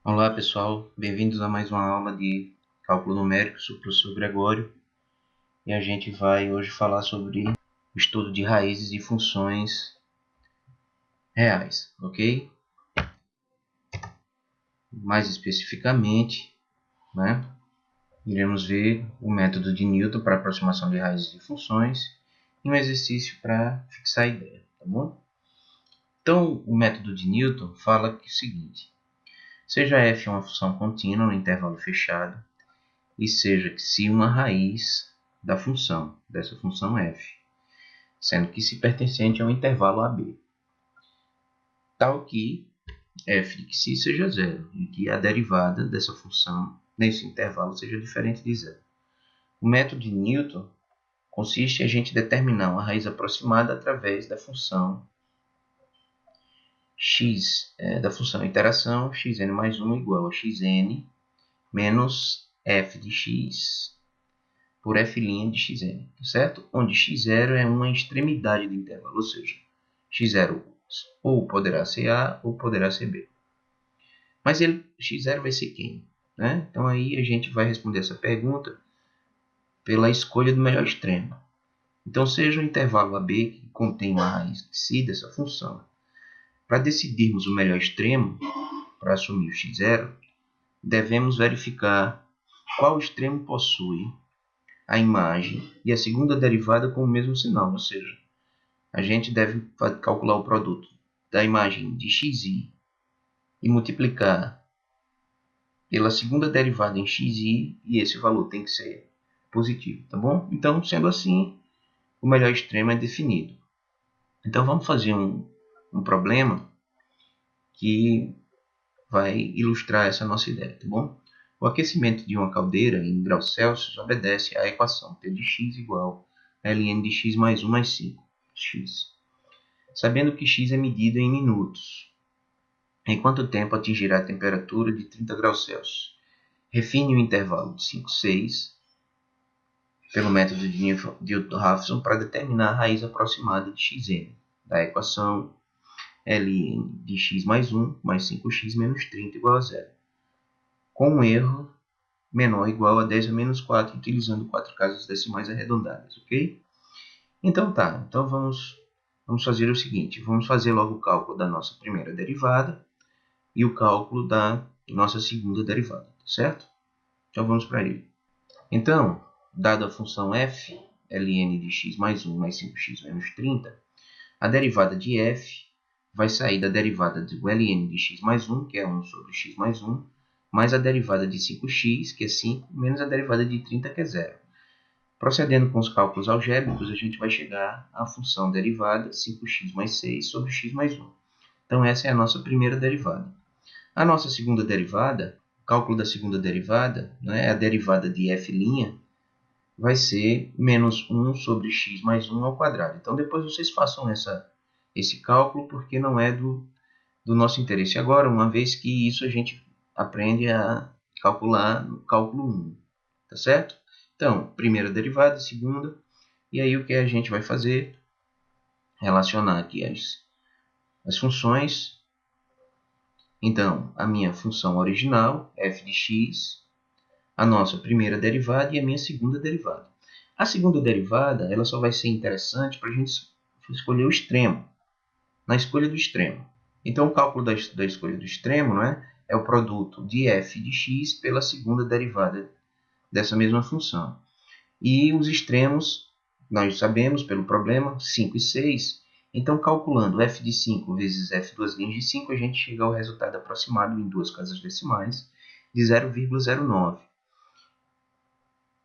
Olá pessoal, bem-vindos a mais uma aula de cálculo numérico. Sou o professor Gregório e a gente vai hoje falar sobre o estudo de raízes e funções reais, ok? Mais especificamente, né, iremos ver o método de Newton para aproximação de raízes de funções e um exercício para fixar a ideia, tá bom? Então, o método de Newton fala que é o seguinte: seja f uma função contínua no intervalo fechado, e seja que se uma raiz dessa função f, sendo que se pertencente ao intervalo AB, tal que f de que si seja zero e que a derivada dessa função nesse intervalo seja diferente de zero. O método de Newton consiste em a gente determinar uma raiz aproximada através da função x, da função interação xn mais 1 igual a xn menos f de x por f' de xn, certo? Onde x0 é uma extremidade do intervalo, ou seja, x0 ou poderá ser A ou poderá ser B. Mas x0 vai ser quem? Né? Então aí a gente vai responder essa pergunta pela escolha do melhor extremo. Então seja o intervalo AB que contém uma raiz psi dessa função. Para decidirmos o melhor extremo, para assumir o x0, devemos verificar qual extremo possui a imagem e a segunda derivada com o mesmo sinal, ou seja, a gente deve calcular o produto da imagem de xi e multiplicar pela segunda derivada em xi, e esse valor tem que ser positivo, tá bom? Então, sendo assim, o melhor extremo é definido. Então, vamos fazer um problema que vai ilustrar essa nossa ideia, tá bom? O aquecimento de uma caldeira em graus Celsius obedece à equação T de x igual a ln de x mais 1 mais 5x. Sabendo que x é medido em minutos, em quanto tempo atingirá a temperatura de 30 graus Celsius? Refine o intervalo de 5, 6 pelo método de Newton-Raphson para determinar a raiz aproximada de xn, da equação ln de x mais 1 mais 5x menos 30 igual a zero, com um erro menor ou igual a 10 a menos 4, utilizando 4 casas decimais arredondadas, ok? Então tá, então vamos fazer o seguinte, vamos fazer logo o cálculo da nossa primeira derivada e o cálculo da nossa segunda derivada, certo? Então vamos para ele. Então, dada a função f, ln de x mais 1 mais 5x menos 30, a derivada de f vai sair da derivada do ln de x mais 1, que é 1 sobre x mais 1, mais a derivada de 5x, que é 5, menos a derivada de 30, que é 0. Procedendo com os cálculos algébricos, a gente vai chegar à função derivada 5x mais 6 sobre x mais 1. Então, essa é a nossa primeira derivada. A nossa segunda derivada, o cálculo da segunda derivada, né, a derivada de f', vai ser menos 1 sobre x mais 1 ao quadrado. Então, depois vocês façam esse cálculo, porque não é do nosso interesse agora, uma vez que isso a gente aprende a calcular no cálculo 1. Tá certo? Então, primeira derivada, segunda, e aí o que a gente vai fazer? Relacionar aqui as funções. Então, a minha função original, f de x, a nossa primeira derivada e a minha segunda derivada. A segunda derivada ela só vai ser interessante para a gente escolher o extremo, na escolha do extremo. Então, o cálculo da escolha do extremo, né, é o produto de f de x pela segunda derivada dessa mesma função. E os extremos, nós sabemos pelo problema, 5 e 6. Então, calculando f de 5 vezes f duas linhas de 5, a gente chega ao resultado aproximado em duas casas decimais de 0,09.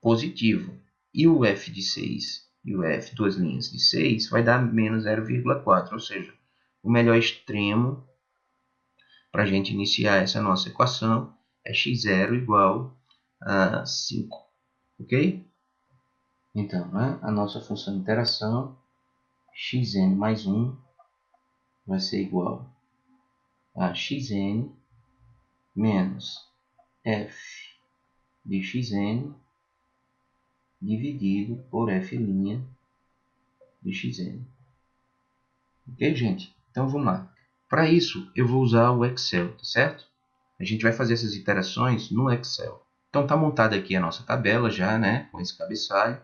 Positivo. E o f de 6 e o f duas linhas de 6 vai dar menos 0,4, ou seja, o melhor extremo para a gente iniciar essa nossa equação é x0 igual a 5, ok? Então, né, a nossa função de interação xn mais 1 vai ser igual a xn menos f de xn dividido por f' de xn. Ok, gente? Então vamos lá. Para isso, eu vou usar o Excel, tá certo? a gente vai fazer essas iterações no Excel. Então está montada aqui a nossa tabela já, né, com esse cabeçalho.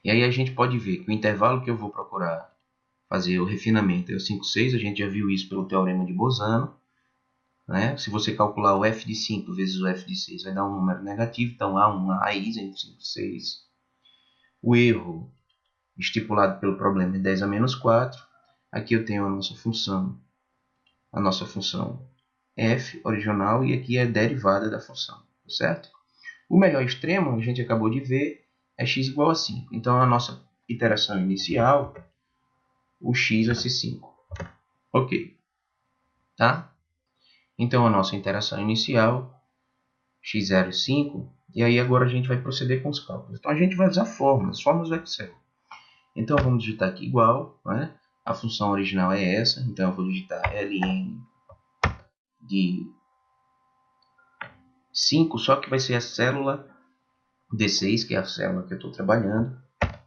E aí a gente pode ver que o intervalo que eu vou procurar fazer o refinamento é o 5, 6. A gente já viu isso pelo teorema de Bolzano. Né? Se você calcular o f de 5 vezes o f de 6, vai dar um número negativo. Então há uma raiz entre 5 e 6. O erro estipulado pelo problema é 10 a menos 4. Aqui eu tenho a nossa função f original, e aqui é a derivada da função, certo? O melhor extremo, a gente acabou de ver, é x igual a 5. Então, a nossa iteração inicial, o x vai ser 5. Ok. Tá? Então, a nossa iteração inicial, x0 é 5. E aí, agora a gente vai proceder com os cálculos. Então, a gente vai usar fórmulas do Excel. Então, vamos digitar aqui igual, né? A função original é essa. Então, eu vou digitar ln de 5, só que vai ser a célula D6, que é a célula que eu estou trabalhando,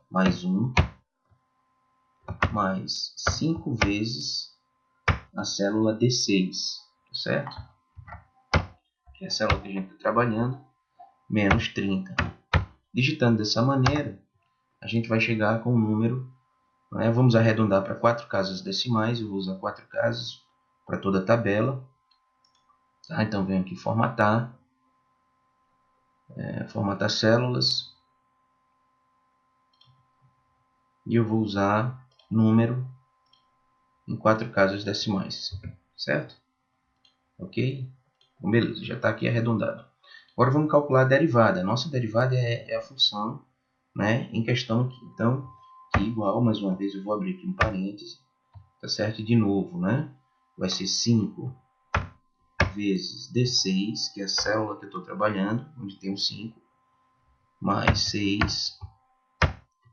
mais 1, mais 5 vezes a célula D6, certo? Que é a célula que a gente está trabalhando, menos 30. Digitando dessa maneira, a gente vai chegar com um número, né? Vamos arredondar para 4 casas decimais, eu vou usar 4 casas para toda a tabela. Tá? Então, venho aqui formatar, formatar células, e eu vou usar número em 4 casas decimais, certo? Ok? Então, beleza, já está aqui arredondado. Agora vamos calcular a derivada. A nossa derivada é a função, né, em questão aqui. Então, aqui igual, mais uma vez eu vou abrir aqui um parêntese, tá certo? E de novo, né, vai ser 5 vezes D6, que é a célula que eu estou trabalhando, onde tem o 5, mais 6,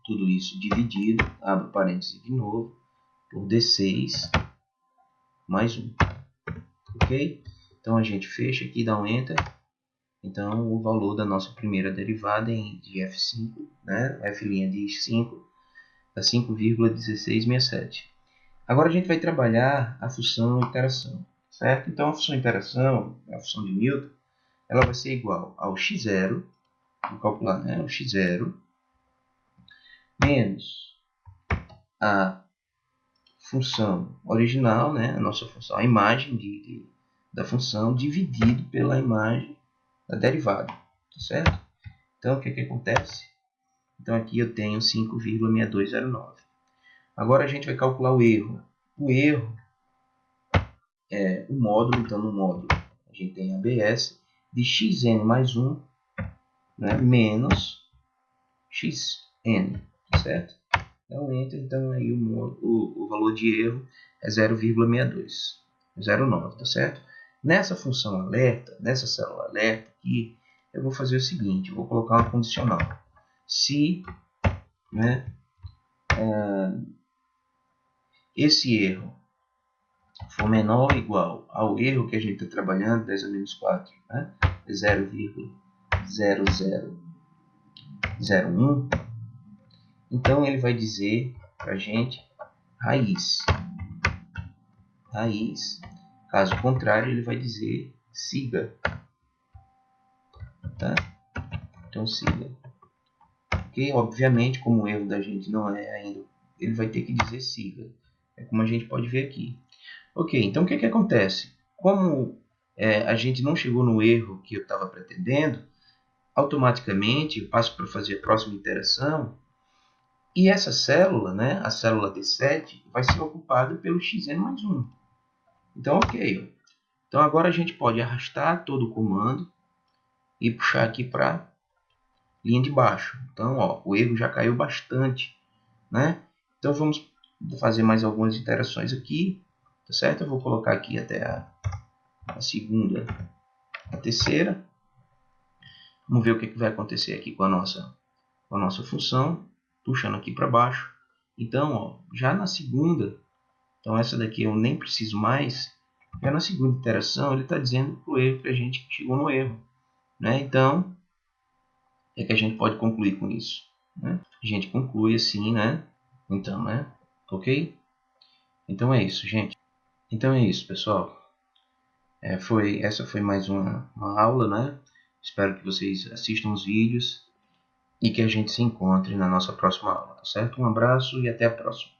tudo isso dividido, abro parêntese de novo, por D6 mais 1. Ok? Então a gente fecha aqui, dá um Enter. Então o valor da nossa primeira derivada de F5, né? F' de 5, dá 5,1667. Agora a gente vai trabalhar a função iteração, certo? Então a função iteração, a função de Newton, ela vai ser igual ao x0, vou calcular, né? O x0 menos a função original, né? A nossa função, a imagem da função dividido pela imagem da derivada, tá certo? Então, o que acontece? Então, aqui eu tenho 5,6209. Agora, a gente vai calcular o erro. O erro é o módulo. Então, no módulo, a gente tem ABS de xn mais 1, né, menos xn, tá certo? Então, Enter. Então, aí o valor de erro é 0,6209, tá certo? Nessa função alerta, nessa célula alerta aqui, eu vou fazer o seguinte, eu vou colocar uma condicional. Se, né, esse erro for menor ou igual ao erro que a gente está trabalhando, 10 a menos 4, né, 0,0001, então ele vai dizer para a gente raiz. Caso contrário, ele vai dizer siga. Tá? Então, siga. Porque, obviamente, como o erro da gente não é ainda, ele vai ter que dizer siga. É como a gente pode ver aqui. Ok, então o que acontece? Como a gente não chegou no erro que eu estava pretendendo, automaticamente eu passo para fazer a próxima iteração, e essa célula, né, a célula D7, vai ser ocupada pelo xn mais 1. Então, ok. Então, agora a gente pode arrastar todo o comando e puxar aqui para linha de baixo. Então, ó, o erro já caiu bastante, né? Então, vamos fazer mais algumas iterações aqui, tá certo? Eu vou colocar aqui até a segunda, a terceira. Vamos ver o que vai acontecer aqui com a nossa função, puxando aqui para baixo. Então, ó, já na segunda, então essa daqui eu nem preciso mais, já na segunda iteração ele está dizendo para o erro que a gente chegou no erro, né? Então, é que a gente pode concluir com isso, né? A gente conclui assim, né? Então, né? Ok? Então é isso, gente. Então é isso, pessoal. Essa foi mais uma aula, né? Espero que vocês assistam os vídeos e que a gente se encontre na nossa próxima aula, tá certo? Um abraço e até a próxima.